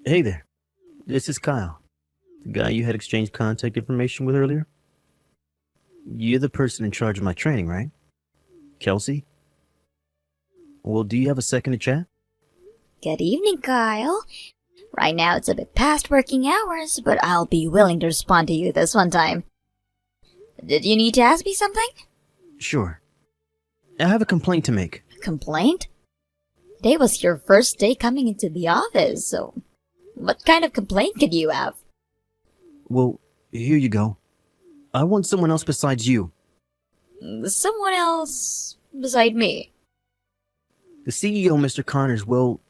Hey there, this is Kyle, the guy you had exchanged contact information with earlier. You're the person in charge of my training, right? Kelsey? Well, do you have a second to chat? Good evening, Kyle. Right now it's a bit past working hours, but I'll be willing to respond to you this one time. Did you need to ask me something? Sure. I have a complaint to make. Complaint? Today was your first day coming into the office, so what kind of complaint could you have? Well, here you go. I want someone else besides you. Someone else beside me. The CEO, Mr. Connors, well,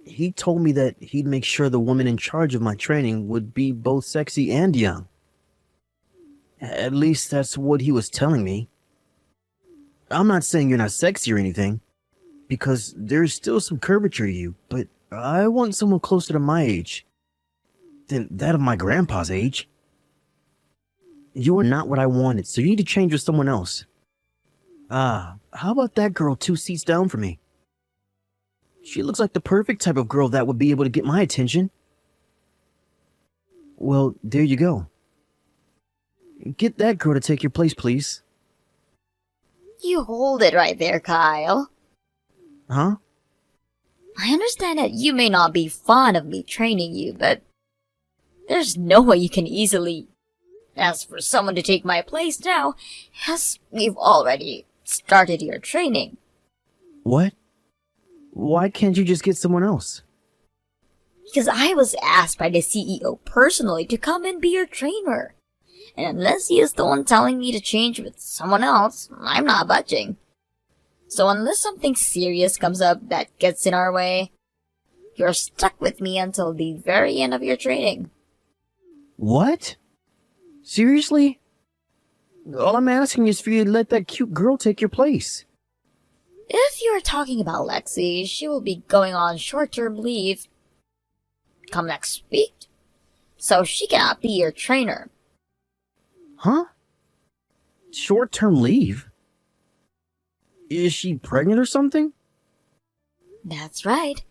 he told me that he'd make sure the woman in charge of my training would be both sexy and young. At least that's what he was telling me. I'm not saying you're not sexy or anything, because there's still some curvature to you, but I want someone closer to my age than that of my grandpa's age. You are not what I wanted, so you need to change with someone else. How about that girl 2 seats down from me? She looks like the perfect type of girl that would be able to get my attention. Well, there you go. Get that girl to take your place, please. You hold it right there, Kyle. Huh? I understand that you may not be fond of me training you, but there's no way you can easily ask for someone to take my place now, as you've already started your training. What? Why can't you just get someone else? Because I was asked by the CEO personally to come and be your trainer. And unless he is the one telling me to change with someone else, I'm not budging. So unless something serious comes up that gets in our way, you're stuck with me until the very end of your training. What? Seriously? All I'm asking is for you to let that cute girl take your place. If you're talking about Lexi, she will be going on short-term leave come next week, so she cannot be your trainer. Huh? Short-term leave? Is she pregnant or something? That's right.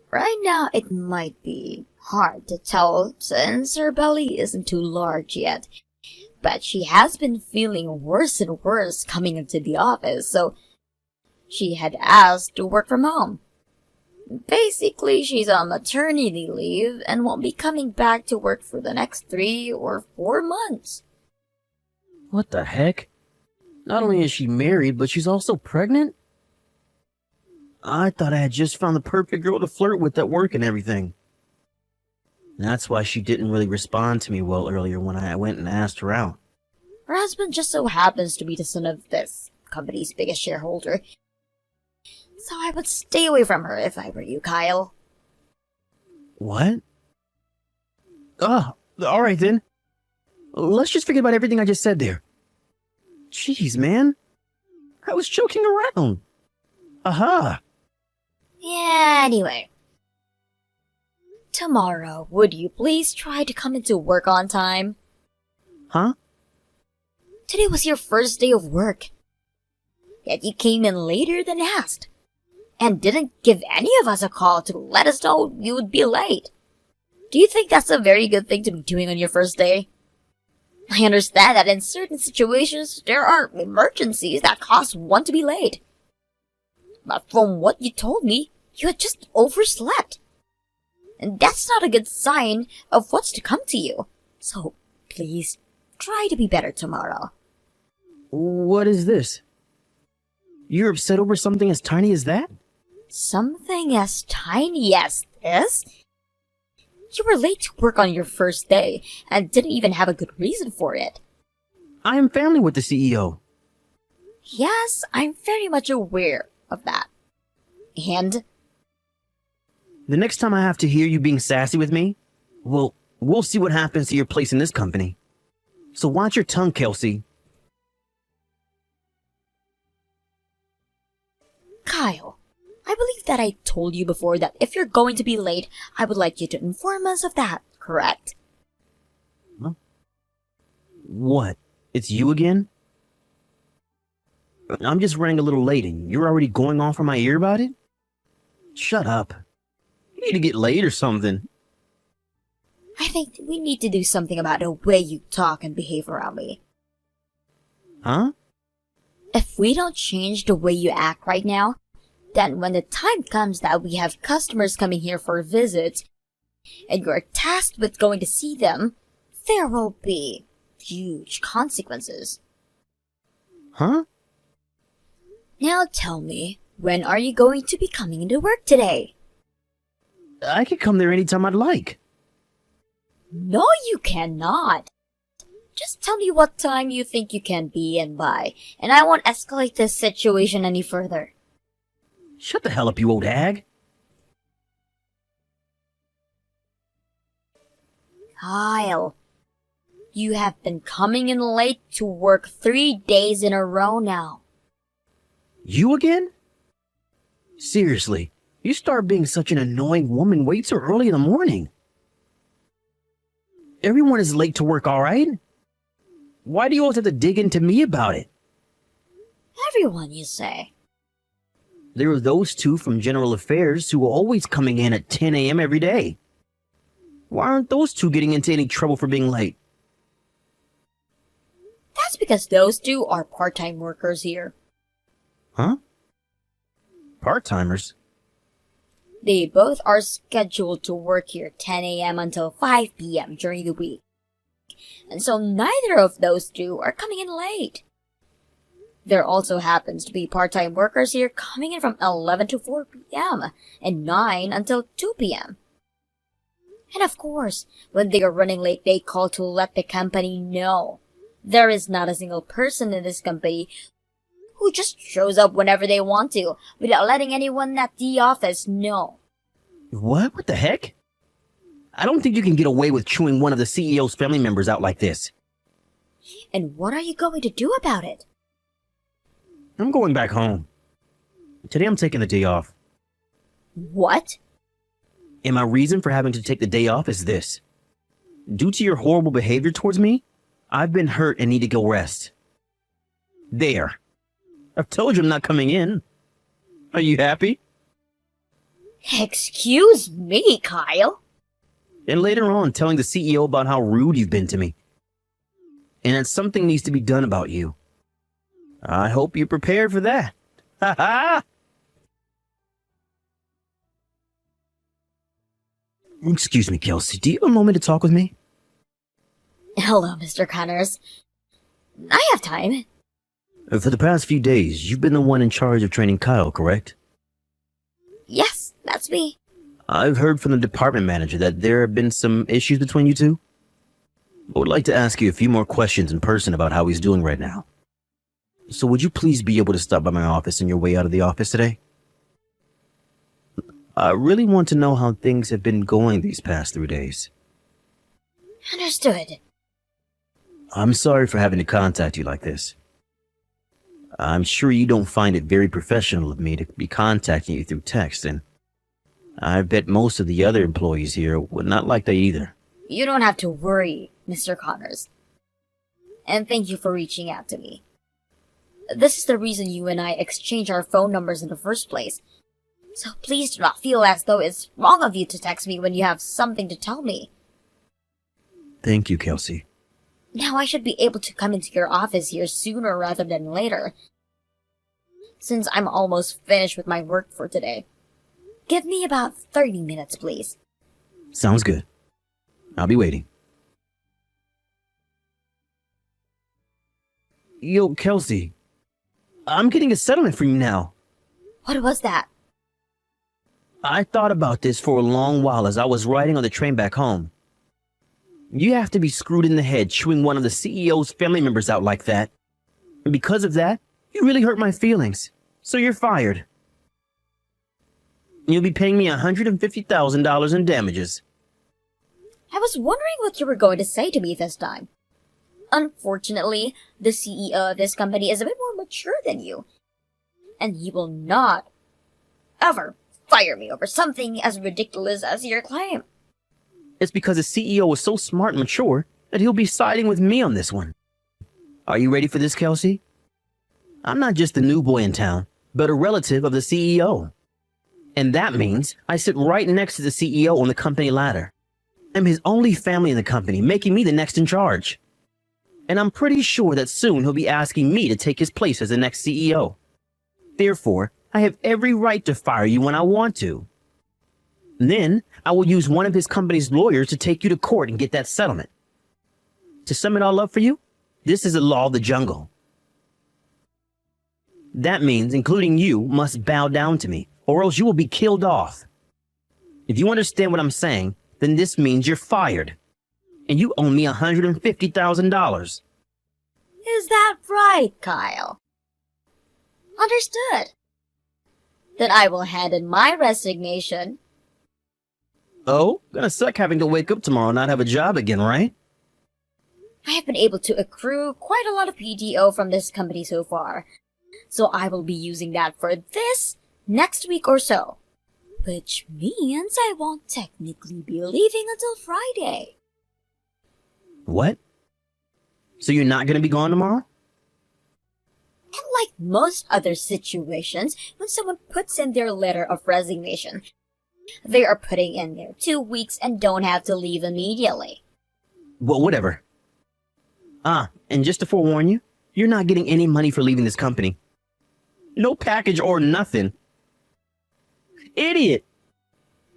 Right now, it might be hard to tell since her belly isn't too large yet, but she has been feeling worse and worse coming into the office, so she had asked to work from home. Basically, she's on maternity leave and won't be coming back to work for the next 3 or 4 months. What the heck? Not only is she married, but she's also pregnant? I thought I had just found the perfect girl to flirt with at work and everything. That's why she didn't really respond to me well earlier when I went and asked her out. Her husband just so happens to be the son of this company's biggest shareholder, so I would stay away from her if I were you, Kyle. What? Alright then. Let's just forget about everything I just said there. Jeez, man. I was joking around. Aha! Yeah, anyway. Tomorrow, would you please try to come into work on time? Huh? Today was your first day of work. Yet you came in later than asked, and didn't give any of us a call to let us know you would be late. Do you think that's a very good thing to be doing on your first day? I understand that in certain situations, there are emergencies that cause one to be late. But from what you told me, you had just overslept. And that's not a good sign of what's to come to you. So, please, try to be better tomorrow. What is this? You're upset over something as tiny as that? Something as tiny as this? You were late to work on your first day, and didn't even have a good reason for it. I am family with the CEO. Yes, I'm very much aware of that. And? The next time I have to hear you being sassy with me, well, we'll see what happens to your place in this company. So watch your tongue, Kelsey. Kyle, I believe that I told you before that if you're going to be late, I would like you to inform us of that, correct? Huh? What? It's you again? I'm just running a little late and you're already going off on my ear about it? Shut up. You need to get laid or something. I think we need to do something about the way you talk and behave around me. Huh? If we don't change the way you act right now, then when the time comes that we have customers coming here for visits, and you're tasked with going to see them, there will be huge consequences. Huh? Now tell me, when are you going to be coming into work today? I can come there anytime I'd like. No, you cannot. Just tell me what time you think you can be and by, and I won't escalate this situation any further. Shut the hell up, you old hag. Kyle, you have been coming in late to work 3 days in a row now. You again? Seriously, you start being such an annoying woman way too early in the morning. Everyone is late to work, all right? Why do you always have to dig into me about it? Everyone, you say? There are those two from General Affairs who are always coming in at 10 a.m. every day. Why aren't those two getting into any trouble for being late? That's because those two are part-time workers here. Huh? Part-timers? They both are scheduled to work here 10 a.m. until 5 p.m. during the week. And so neither of those two are coming in late. There also happens to be part-time workers here coming in from 11 to 4 p.m. and 9 until 2 p.m. And of course, when they are running late, they call to let the company know. There is not a single person in this company who just shows up whenever they want to, without letting anyone at the office know. What? What the heck? I don't think you can get away with chewing one of the CEO's family members out like this. And what are you going to do about it? I'm going back home. Today I'm taking the day off. What? And my reason for having to take the day off is this. Due to your horrible behavior towards me, I've been hurt and need to go rest. There. I've told you I'm not coming in. Are you happy? Excuse me, Kyle. And later on, telling the CEO about how rude you've been to me. And that something needs to be done about you. I hope you're prepared for that. Ha ha! Excuse me, Kelsey. Do you have a moment to talk with me? Hello, Mr. Connors. I have time. For the past few days, you've been the one in charge of training Kyle, correct? Yes, that's me. I've heard from the department manager that there have been some issues between you two. I would like to ask you a few more questions in person about how he's doing right now. So would you please be able to stop by my office on your way out of the office today? I really want to know how things have been going these past 3 days. Understood. I'm sorry for having to contact you like this. I'm sure you don't find it very professional of me to be contacting you through text, and I bet most of the other employees here would not like that either. You don't have to worry, Mr. Connors. And thank you for reaching out to me. This is the reason you and I exchanged our phone numbers in the first place. So please do not feel as though it's wrong of you to text me when you have something to tell me. Thank you, Kelsey. Now I should be able to come into your office here sooner rather than later, since I'm almost finished with my work for today. Give me about 30 minutes, please. Sounds good. I'll be waiting. Yo, Kelsey. I'm getting a settlement for you now. What was that? I thought about this for a long while as I was riding on the train back home. You have to be screwed in the head chewing one of the CEO's family members out like that. And because of that, you really hurt my feelings. So you're fired. You'll be paying me $150,000 in damages. I was wondering what you were going to say to me this time. Unfortunately, the CEO of this company is a bit more mature than you. And he will not ever fire me over something as ridiculous as your claim. It's because the CEO is so smart and mature that he'll be siding with me on this one. Are you ready for this, Kelsey? I'm not just the new boy in town, but a relative of the CEO. And that means I sit right next to the CEO on the company ladder. I'm his only family in the company, making me the next in charge. And I'm pretty sure that soon he'll be asking me to take his place as the next CEO. Therefore, I have every right to fire you when I want to. Then, I will use one of his company's lawyers to take you to court and get that settlement. To sum it all up for you, this is the law of the jungle. That means, including you, must bow down to me, or else you will be killed off. If you understand what I'm saying, then this means you're fired. And you owe me $150,000. Is that right, Kyle? Understood. Then I will hand in my resignation. Oh, gonna suck having to wake up tomorrow and not have a job again, right? I have been able to accrue quite a lot of PTO from this company so far, so I will be using that for this next week or so. Which means I won't technically be leaving until Friday. What? So you're not gonna be gone tomorrow? Unlike most other situations, when someone puts in their letter of resignation, they are putting in their 2 weeks and don't have to leave immediately. Well, whatever. And just to forewarn you, you're not getting any money for leaving this company. No package or nothing. Idiot!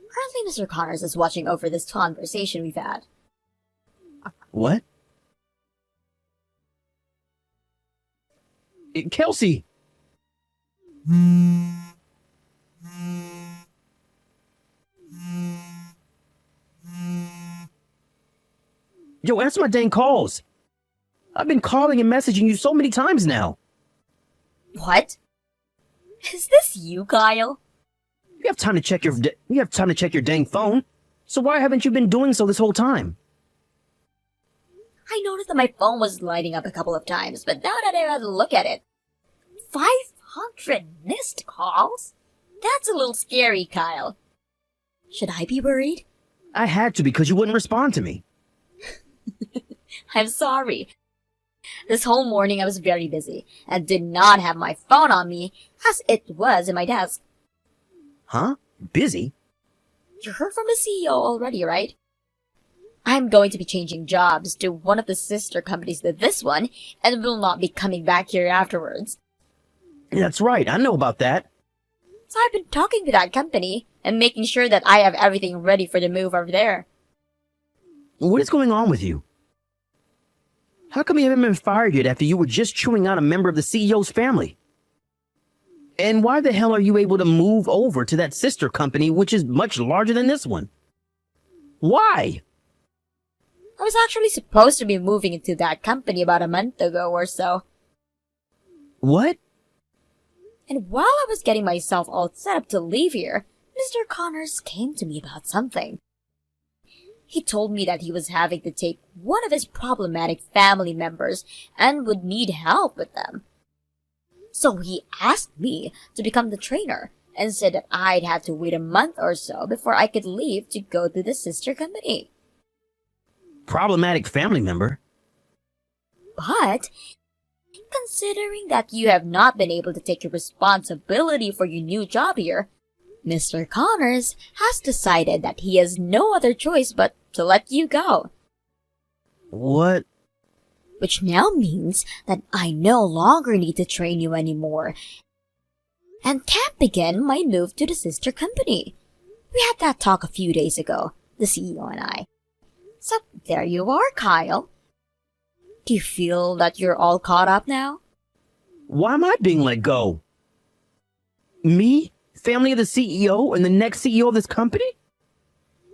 Currently, Mr. Connors is watching over this conversation we've had. What? Kelsey! Yo, answer my dang calls. I've been calling and messaging you so many times now. What? Is this you, Kyle? You have time to check your dang phone. So why haven't you been doing so this whole time? I noticed that my phone was lighting up a couple of times, but now that I had to look at it, 500 missed calls? That's a little scary, Kyle. Should I be worried? I had to because you wouldn't respond to me. I'm sorry. This whole morning I was very busy and did not have my phone on me as it was in my desk. Huh? Busy? You heard from the CEO already, right? I'm going to be changing jobs to one of the sister companies to this one and will not be coming back here afterwards. That's right, I know about that. So I've been talking to that company and making sure that I have everything ready for the move over there. What is going on with you? How come you haven't been fired yet after you were just chewing out a member of the CEO's family? And why the hell are you able to move over to that sister company, which is much larger than this one? Why? I was actually supposed to be moving into that company about a month ago or so. What? And while I was getting myself all set up to leave here, Mr. Connors came to me about something. He told me that he was having to take one of his problematic family members and would need help with them. So he asked me to become the trainer and said that I'd have to wait a month or so before I could leave to go to the sister company. Problematic family member? But considering that you have not been able to take your responsibility for your new job here, Mr. Connors has decided that he has no other choice but to let you go. What? Which now means that I no longer need to train you anymore and can't begin my move to the sister company. We had that talk a few days ago, the CEO and I. So there you are, Kyle. Do you feel that you're all caught up now? Why am I being let go? Me? Family of the CEO and the next CEO of this company?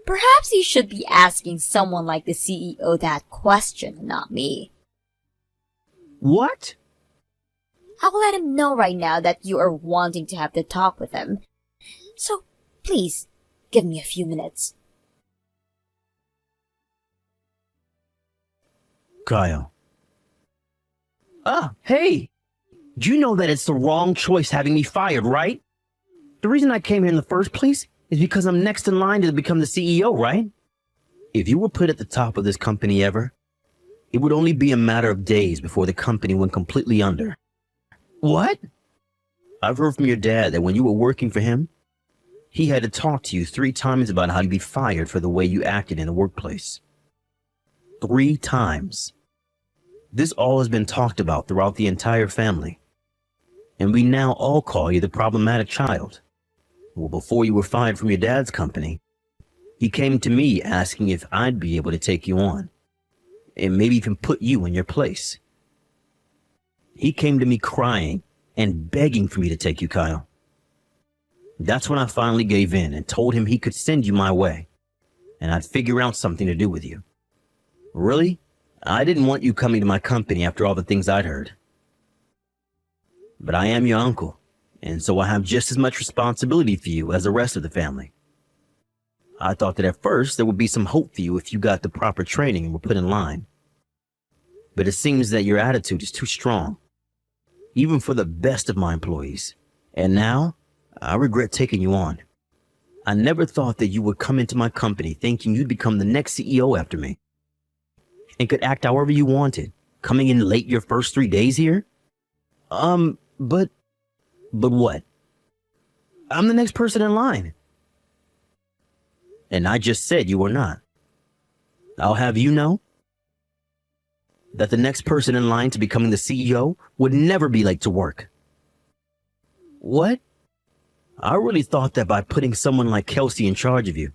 Perhaps you should be asking someone like the CEO that question, not me. What? I'll let him know right now that you are wanting to have the talk with him. So, please, give me a few minutes. Kyle. Hey! Do you know that it's the wrong choice having me fired, right? The reason I came here in the first place is because I'm next in line to become the CEO, right? If you were put at the top of this company ever, it would only be a matter of days before the company went completely under. What? I've heard from your dad that when you were working for him, He had to talk to you 3 times about how you'd be fired for the way you acted in the workplace. 3 times. This all has been talked about throughout the entire family. And we now all call you the problematic child. Well, before you were fired from your dad's company, he came to me asking if I'd be able to take you on, and maybe even put you in your place. He came to me crying and begging for me to take you, Kyle. That's when I finally gave in and told him he could send you my way, and I'd figure out something to do with you. Really, I didn't want you coming to my company after all the things I'd heard. But I am your uncle, and so I have just as much responsibility for you as the rest of the family. I thought that at first there would be some hope for you if you got the proper training and were put in line. But it seems that your attitude is too strong, even for the best of my employees. And now, I regret taking you on. I never thought that you would come into my company thinking you'd become the next CEO after me, and could act however you wanted, coming in late your first 3 days here? But what? I'm the next person in line. And I just said you were not. I'll have you know that the next person in line to becoming the CEO would never be late to work. What? I really thought that by putting someone like Kelsey in charge of you,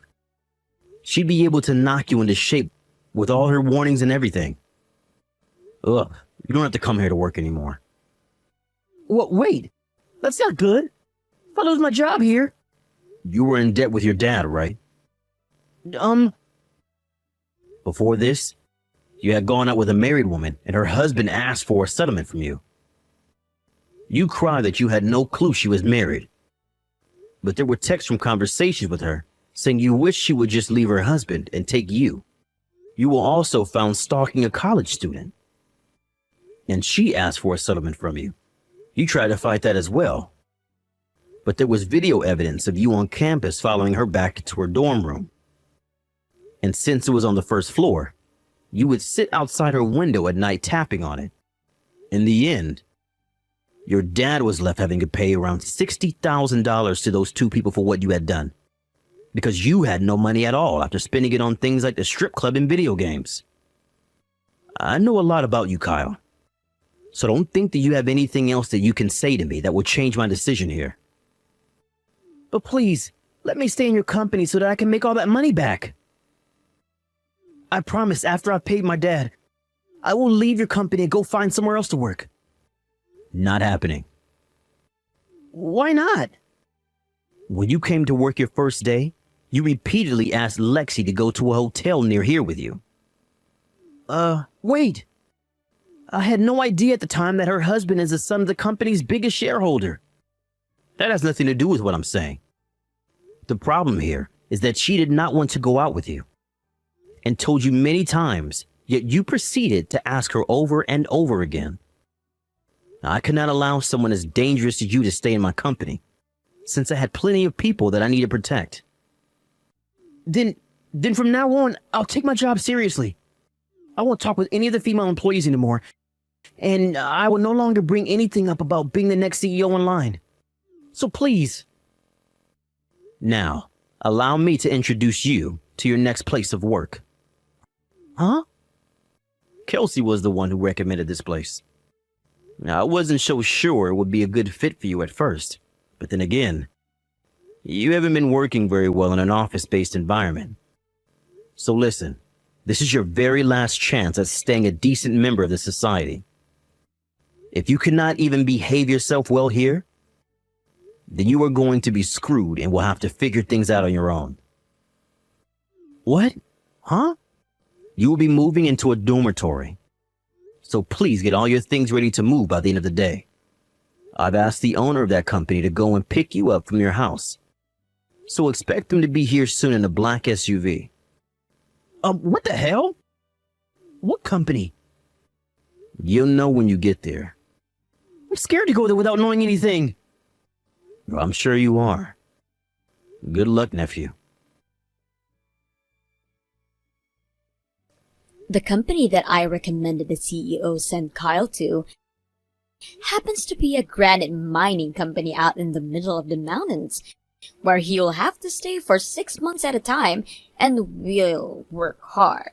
she'd be able to knock you into shape with all her warnings and everything. Ugh, you don't have to come here to work anymore. What? Wait, that's not good. If I lose my job here. You were in debt with your dad, right? Before this, you had gone out with a married woman and her husband asked for a settlement from you. You cried that you had no clue she was married. But there were texts from conversations with her saying you wished she would just leave her husband and take you. You were also found stalking a college student, and she asked for a settlement from you. You tried to fight that as well. But there was video evidence of you on campus following her back to her dorm room. And since it was on the first floor, you would sit outside her window at night tapping on it. In the end, your dad was left having to pay around $60,000 to those 2 people for what you had done, because you had no money at all after spending it on things like the strip club and video games. I know a lot about you, Kyle, so don't think that you have anything else that you can say to me that will change my decision here. But please, let me stay in your company so that I can make all that money back. I promise after I've paid my dad, I will leave your company and go find somewhere else to work. Not happening. Why not? When you came to work your first day, you repeatedly asked Lexi to go to a hotel near here with you. Wait. I had no idea at the time that her husband is the son of the company's biggest shareholder. That has nothing to do with what I'm saying. The problem here is that she did not want to go out with you, and told you many times, yet you proceeded to ask her over and over again. I could not allow someone as dangerous as you to stay in my company, since I had plenty of people that I need to protect. Then from now on, I'll take my job seriously. I won't talk with any of the female employees anymore, and I will no longer bring anything up about being the next CEO in line. So please. Now, allow me to introduce you to your next place of work. Huh? Kelsey was the one who recommended this place. Now, I wasn't so sure it would be a good fit for you at first, but then again, you haven't been working very well in an office-based environment. So listen, this is your very last chance at staying a decent member of the society. If you cannot even behave yourself well here, then you are going to be screwed and will have to figure things out on your own. What? Huh? You will be moving into a dormitory. So please get all your things ready to move by the end of the day. I've asked the owner of that company to go and pick you up from your house. So expect them to be here soon in a black SUV. What the hell? What company? You'll know when you get there. I'm scared to go there without knowing anything. I'm sure you are. Good luck, nephew. The company that I recommended the CEO send Kyle to happens to be a granite mining company out in the middle of the mountains, where he'll have to stay for 6 months at a time and will work hard.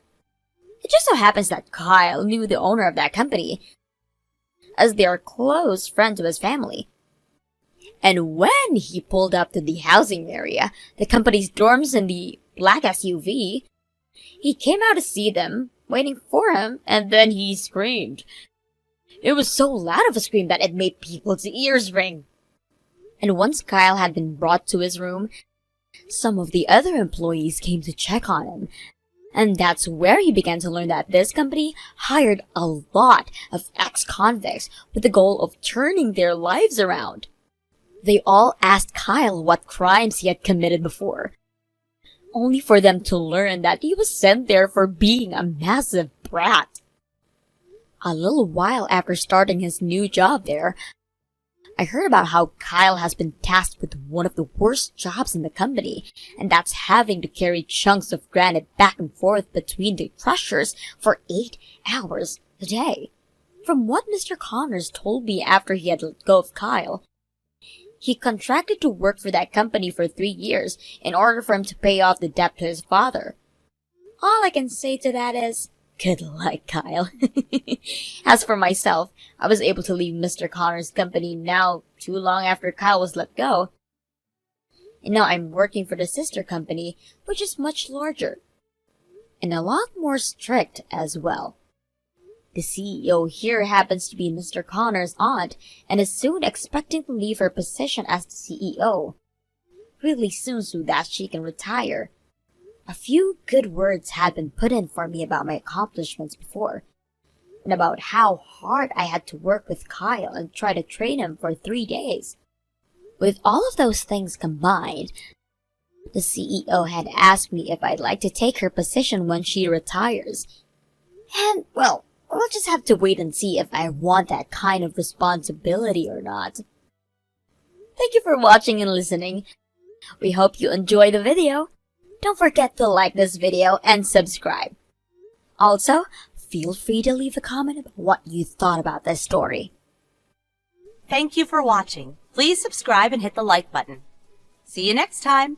It just so happens that Kyle knew the owner of that company, as they are close friends to his family. And when he pulled up to the housing area, the company's dorms in the black SUV, he came out to see them, waiting for him, and then he screamed. It was so loud of a scream that it made people's ears ring. And once Kyle had been brought to his room, some of the other employees came to check on him. And that's where he began to learn that this company hired a lot of ex-convicts with the goal of turning their lives around. They all asked Kyle what crimes he had committed before, only for them to learn that he was sent there for being a massive brat. A little while after starting his new job there, I heard about how Kyle has been tasked with one of the worst jobs in the company, and that's having to carry chunks of granite back and forth between the crushers for 8 hours a day. From what Mr. Connors told me after he had let go of Kyle, he contracted to work for that company for 3 years in order for him to pay off the debt to his father. All I can say to that is, good luck, Kyle. As for myself, I was able to leave Mr. Connor's company now too long after Kyle was let go. And now I'm working for the sister company, which is much larger. And a lot more strict as well. The CEO here happens to be Mr. Connor's aunt and is soon expecting to leave her position as the CEO. Really soon so that she can retire. A few good words had been put in for me about my accomplishments before, and about how hard I had to work with Kyle and try to train him for 3 days. With all of those things combined, the CEO had asked me if I'd like to take her position when she retires. And, well, we'll just have to wait and see if I want that kind of responsibility or not. Thank you for watching and listening. We hope you enjoy the video. Don't forget to like this video and subscribe. Also, feel free to leave a comment about what you thought about this story. Thank you for watching. Please subscribe and hit the like button. See you next time.